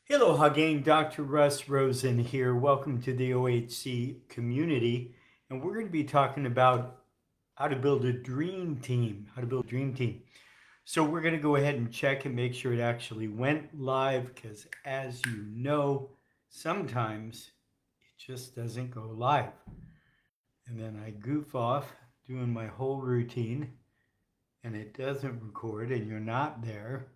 Hello, Hagane. Dr. Russ Rosen here. Welcome to the OHC community. And we're going to be talking about how to build a dream team. How to build a dream team. So we're going to go ahead and check and make sure it actually went live because, as you know, sometimes it just doesn't go live. And then I goof off doing my whole routine and it doesn't record and you're not there.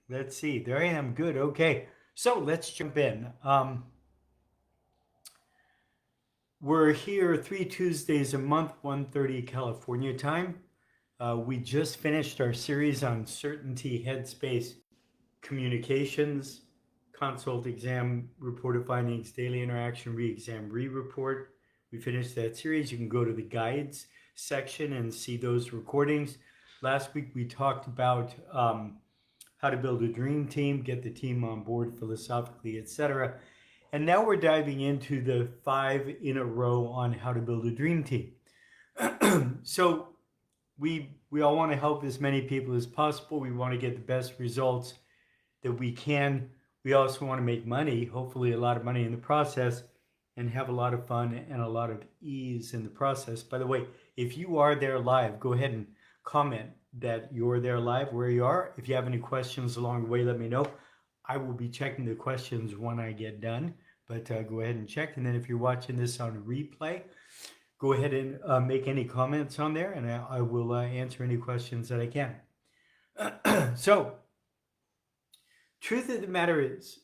Let's see. There I am. Good. Okay. So let's jump in. We're here 3 Tuesdays a month, 1:30 California time. We just finished our series on certainty, headspace, communications, consult, exam, report of findings, daily interaction, re-exam, re-report. We finished that series. You can go to the guides section and see those recordings. Last week we talked about how to build a dream team, get the team on board philosophically, etc. And now we're diving into the 5 in a row on how to build a dream team. So we all want to help as many people as possible. We want to get the best results that we can. We also want to make money, hopefully a lot of money in the process, and have a lot of fun and a lot of ease in the process. By the way, if you are there live, go ahead and comment that you're there live where you are. If you have any questions along the way, let me know. I will be checking the questions when I get done, but go ahead and check. And then if you're watching this on replay, go ahead and make any comments on there, and I will answer any questions that I can. So, truth of the matter is,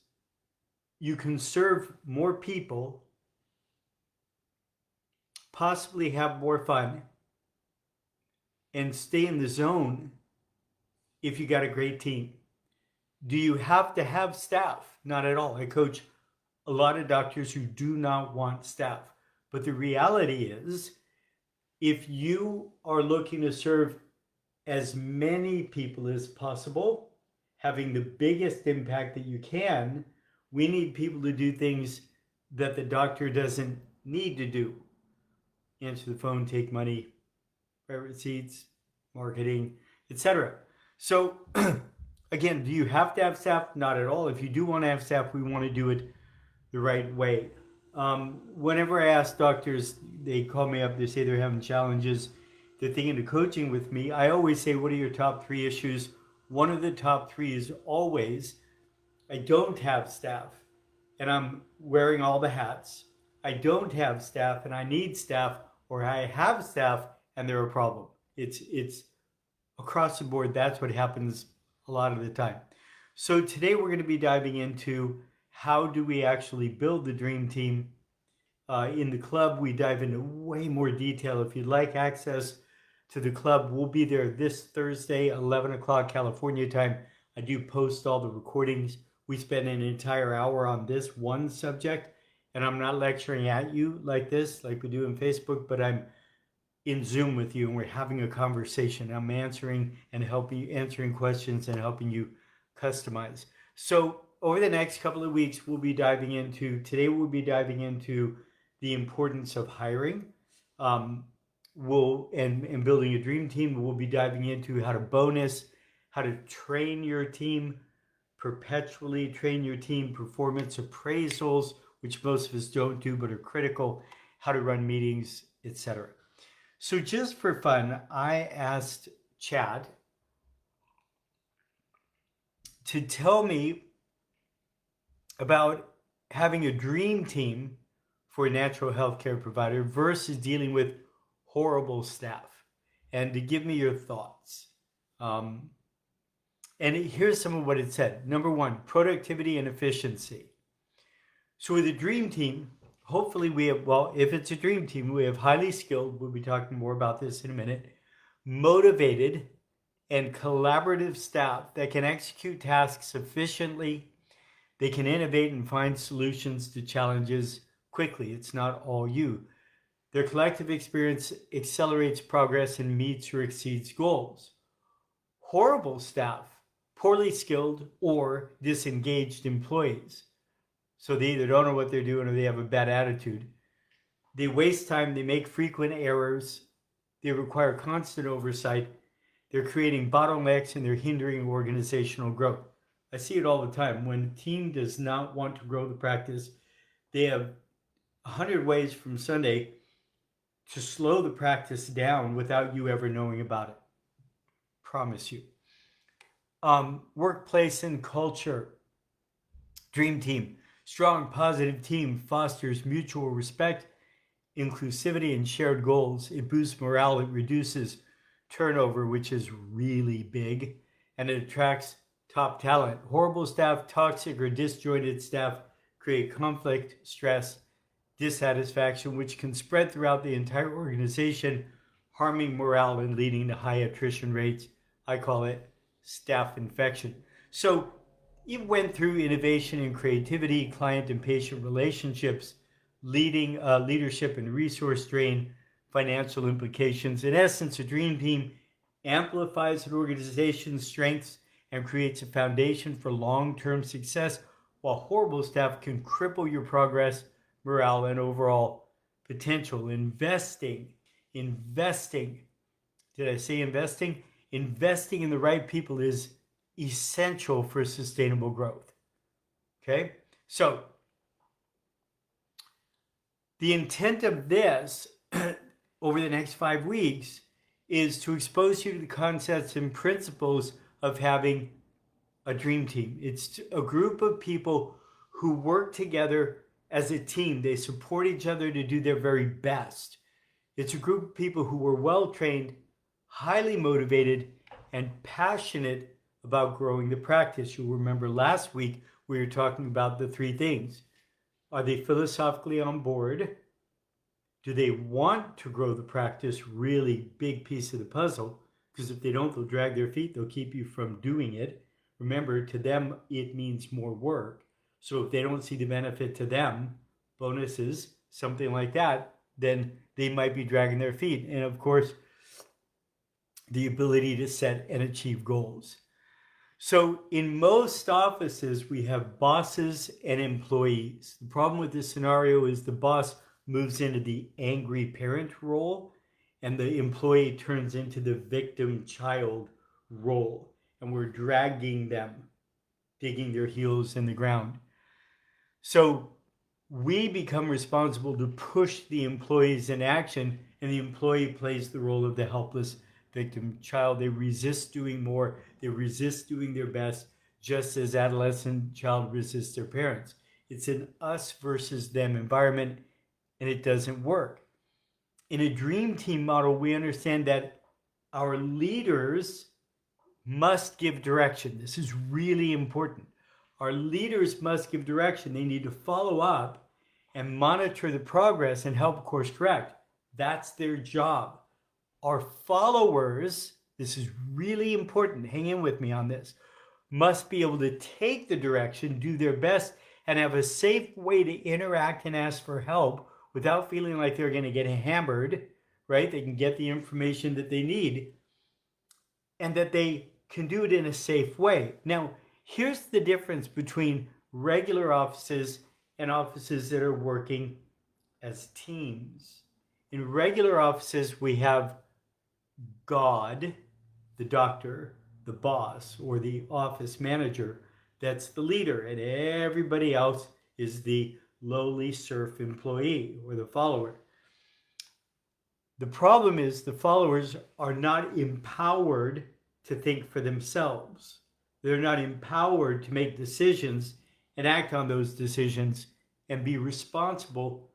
you can serve more people, possibly have more fun, and stay in the zone if you got a great team. Do you have to have staff? Not at all. I coach a lot of doctors who do not want staff. But the reality is, if you are looking to serve as many people as possible, having the biggest impact that you can, we need people to do things that the doctor doesn't need to do. Answer the phone, take money, write receipts, marketing, etc. So again, do you have to have staff? Not at all. If you do want to have staff, we want to do it the right way. Whenever I ask doctors, they call me up, they say they're having challenges, they're thinking of coaching with me. I always say, what are your top 3 issues? One of the top 3 is always, I don't have staff and I'm wearing all the hats. I don't have staff and I need staff, or I have staff and they're a problem. It's across the board. That's what happens a lot of the time. So today we're going to be diving into how do we actually build the dream team. In the club, we dive into way more detail. If you'd like access to the club, we'll be there this Thursday, 11 o'clock California time. I do post all the recordings. We spend an entire hour on this one subject, and I'm not lecturing at you like this, like we do in Facebook, but I'm in Zoom with you and we're having a conversation. I'm answering questions and helping you customize. So over the next couple of weeks, we'll be diving into the importance of hiring. And building a dream team. We'll be diving into how to bonus, how to train your team, perpetually train your team, performance appraisals, which most of us don't do but are critical, how to run meetings, etc. So just for fun, I asked Chad to tell me about having a dream team for a natural health care provider versus dealing with horrible staff, and to give me your thoughts. And here's some of what it said. Number 1, productivity and efficiency. So with a dream team, hopefully we have, if it's a dream team, we have highly skilled, we'll be talking more about this in a minute, motivated and collaborative staff that can execute tasks efficiently. They can innovate and find solutions to challenges quickly. It's not all you. Their collective experience accelerates progress and meets or exceeds goals. Horrible staff, poorly skilled or disengaged employees. So they either don't know what they're doing or they have a bad attitude. They waste time, they make frequent errors, they require constant oversight, they're creating bottlenecks and they're hindering organizational growth. I see it all the time. When a team does not want to grow the practice, they have 100 ways from Sunday to slow the practice down without you ever knowing about it. Promise you. Workplace and culture. Dream team. Strong, positive team fosters mutual respect, inclusivity, and shared goals. It boosts morale. It reduces turnover, which is really big, and it attracts top talent. Horrible staff, toxic or disjointed staff create conflict, stress, dissatisfaction, which can spread throughout the entire organization, harming morale and leading to high attrition rates. I call it staff infection. So it went through innovation and creativity, client and patient relationships, leadership and resource drain, financial implications. In essence, a dream team amplifies an organization's strengths and creates a foundation for long-term success, while horrible staff can cripple your progress, morale, and overall potential. Investing. Did I say investing? Investing in the right people is essential for sustainable growth. Okay? So, the intent of this over the next 5 weeks is to expose you to the concepts and principles of having a dream team. It's a group of people who work together as a team. They support each other to do their very best. It's a group of people who are well trained, highly motivated, and passionate about growing the practice. You'll remember last week we were talking about the 3 things. Are they philosophically on board? Do they want to grow the practice? Really big piece of the puzzle, because if they don't, they'll drag their feet. They'll keep you from doing it. Remember, to them, it means more work. So if they don't see the benefit to them, bonuses, something like that, then they might be dragging their feet. And of course, the ability to set and achieve goals. So in most offices, we have bosses and employees. The problem with this scenario is the boss moves into the angry parent role, and the employee turns into the victim child role. And we're dragging them, digging their heels in the ground. So we become responsible to push the employees in action, and the employee plays the role of the helpless victim child. They resist doing more. They resist doing their best, just as adolescent child resists their parents. It's an us versus them environment, and it doesn't work. In a dream team model, we understand that our leaders must give direction. This is really important. Our leaders must give direction. They need to follow up and monitor the progress and help course correct. That's their job. Our followers, this is really important, hang in with me on this, must be able to take the direction, do their best, and have a safe way to interact and ask for help without feeling like they're going to get hammered, right? They can get the information that they need, and that they can do it in a safe way. Now, here's the difference between regular offices and offices that are working as teams. In regular offices, we have God, the doctor, the boss, or the office manager. That's the leader, and everybody else is the lowly serf employee or the follower. The problem is the followers are not empowered to think for themselves. They're not empowered to make decisions and act on those decisions and be responsible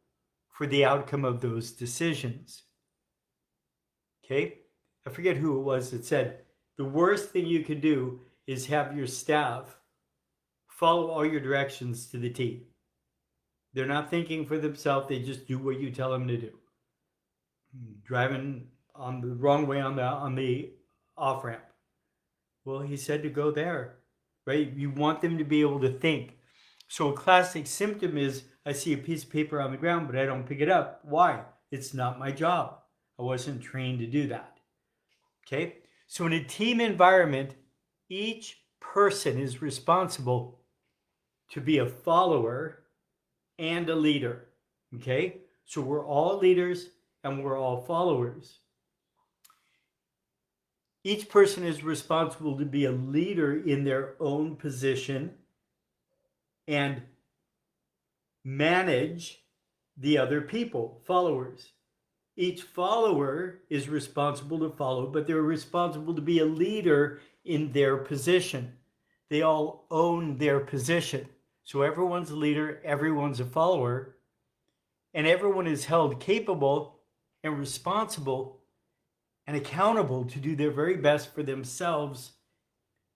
for the outcome of those decisions. Okay? I forget who it was that said, the worst thing you can do is have your staff follow all your directions to the T. They're not thinking for themselves. They just do what you tell them to do. Driving on the wrong way on the off-ramp. Well, he said to go there, right? You want them to be able to think. So a classic symptom is, I see a piece of paper on the ground, but I don't pick it up. Why? It's not my job. I wasn't trained to do that. Okay? So in a team environment, each person is responsible to be a follower and a leader. Okay? So we're all leaders and we're all followers. Each person is responsible to be a leader in their own position and manage the other people, followers. Each follower is responsible to follow, but they're responsible to be a leader in their position. They all own their position. So everyone's a leader, everyone's a follower, and everyone is held capable and responsible and accountable to do their very best for themselves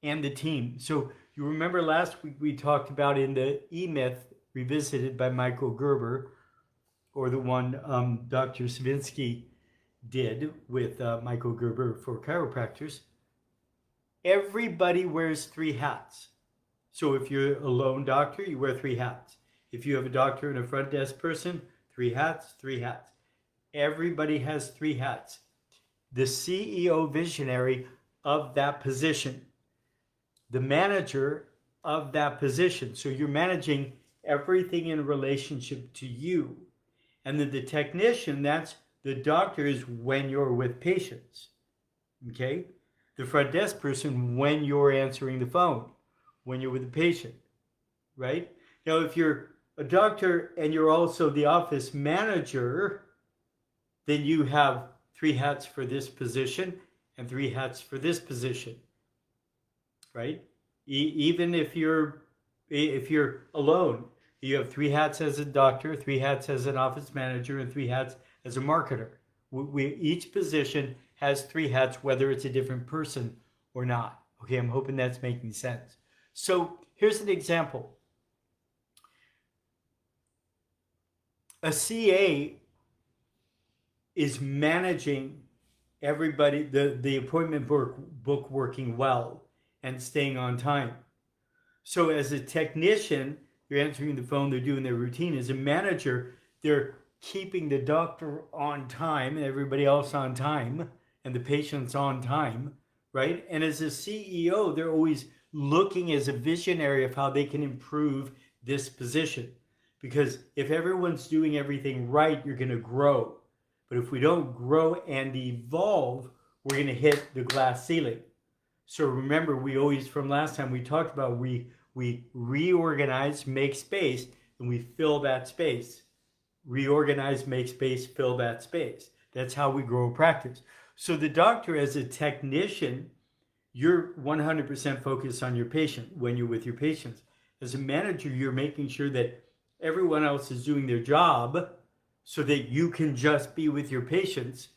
and the team. So you remember last week we talked about in the E-Myth Revisited by Michael Gerber, or the one Dr. Savinsky did with Michael Gerber for chiropractors. Everybody wears 3 hats. So if you're a lone doctor, you wear 3 hats. If you have a doctor and a front desk person, 3 hats, 3 hats. Everybody has 3 hats. The CEO visionary of that position, the manager of that position. So you're managing everything in relationship to you. And then the technician, that's the doctor, is when you're with patients. Okay? The front desk person, when you're answering the phone, when you're with the patient. Right? Now, if you're a doctor and you're also the office manager, then you have 3 hats for this position and 3 hats for this position. Right? Even if you're alone, you have 3 hats as a doctor, 3 hats as an office manager, and 3 hats as a marketer. Each position has 3 hats, whether it's a different person or not. Okay, I'm hoping that's making sense. So here's an example. A CA is managing everybody, the appointment book working well and staying on time. So as a technician, you're answering the phone, they're doing their routine. As a manager, they're keeping the doctor on time and everybody else on time and the patients on time, right? And as a CEO, they're always looking as a visionary of how they can improve this position. Because if everyone's doing everything right, you're going to grow. But if we don't grow and evolve, we're going to hit the glass ceiling. So remember, we always, from last time we talked about, we reorganize, make space, and we fill that space. Reorganize, make space, fill that space. That's how we grow practice. So the doctor, as a technician, you're 100% focused on your patient when you're with your patients. As a manager, you're making sure that everyone else is doing their job so that you can just be with your patients.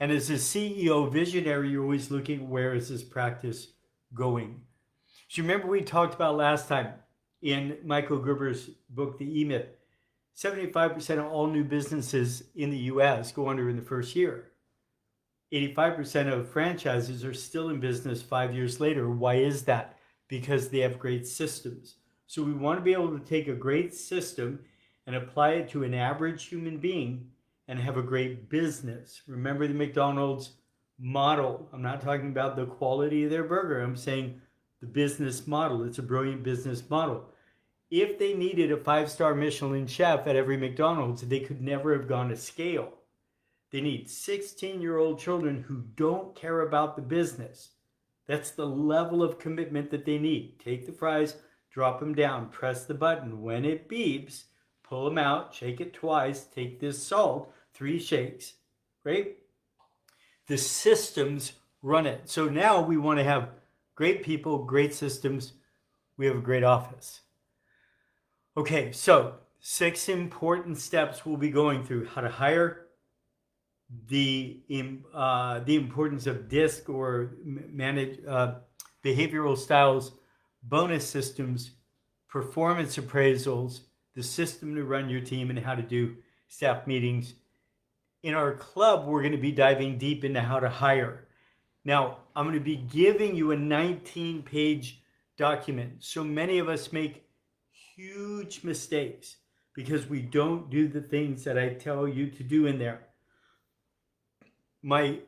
And as a CEO visionary, you're always looking, where is this practice going? So you remember we talked about last time in Michael Gerber's book, The E-Myth, 75% of all new businesses in the US go under in the first year. 85% of franchises are still in business 5 years later. Why is that? Because they have great systems. So we want to be able to take a great system and apply it to an average human being and have a great business. Remember the McDonald's model. I'm not talking about the quality of their burger. I'm saying the business model. It's a brilliant business model. If they needed a 5-star Michelin chef at every McDonald's, they could never have gone to scale. They need 16-year-old children who don't care about the business. That's the level of commitment that they need. Take the fries, drop them down, press the button. When it beeps, pull them out, shake it twice, take this salt, 3 shakes, right? The systems run it. So now we want to have great people, great systems. We have a great office. Okay, so 6 important steps we'll be going through. How to hire, the importance of DISC or manage behavioral styles, bonus systems, performance appraisals, the system to run your team, and how to do staff meetings. In our club, we're going to be diving deep into how to hire. Now, I'm going to be giving you a 19-page document. So many of us make huge mistakes because we don't do the things that I tell you to do in there. My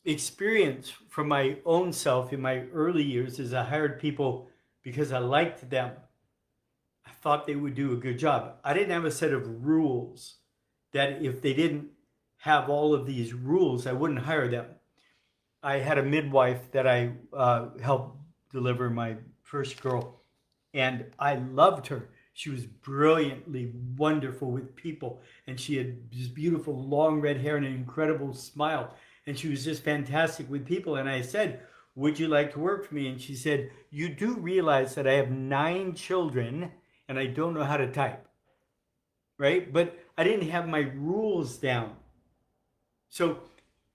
experience from my own self in my early years is I hired people because I liked them. I thought they would do a good job. I didn't have a set of rules that if they didn't have all of these rules, I wouldn't hire them. I had a midwife that I helped deliver my first girl, and I loved her. She was brilliantly wonderful with people, and she had this beautiful long red hair and an incredible smile, and she was just fantastic with people. And I said, would you like to work for me? And she said, you do realize that I have 9 children and I don't know how to type, right? But I didn't have my rules down. So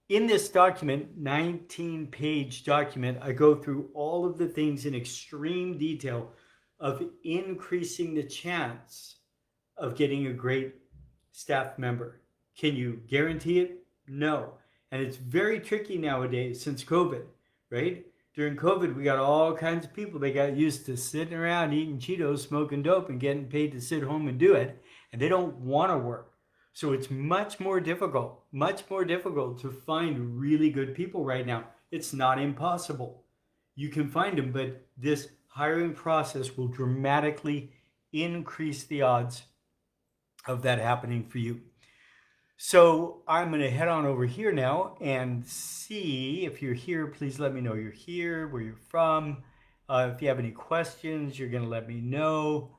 in this document, 19-page document, I go through all of the things in extreme detail of increasing the chance of getting a great staff member. Can you guarantee it? No. And it's very tricky nowadays since COVID, right? During COVID, we got all kinds of people. They got used to sitting around eating Cheetos, smoking dope, and getting paid to sit home and do it. And they don't want to work. So it's much more difficult to find really good people right now. It's not impossible. You can find them, but this hiring process will dramatically increase the odds of that happening for you. So I'm going to head on over here now and see if you're here. Please let me know you're here, where you're from. If you have any questions, you're going to let me know.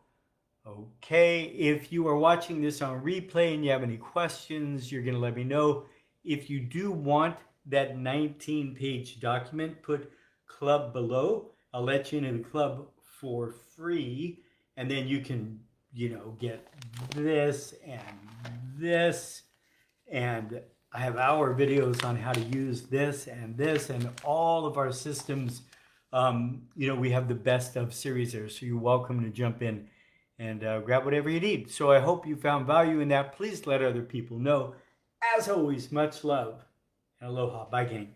Okay, if you are watching this on replay and you have any questions, you're going to let me know. If you do want that 19-page document, put club below. I'll let you into the club for free, and then you can, get this and this, and I have our videos on how to use this and all of our systems. We have the best of series there, so you're welcome to jump in and grab whatever you need. So I hope you found value in that. Please let other people know. As always, much love and aloha. Bye, gang.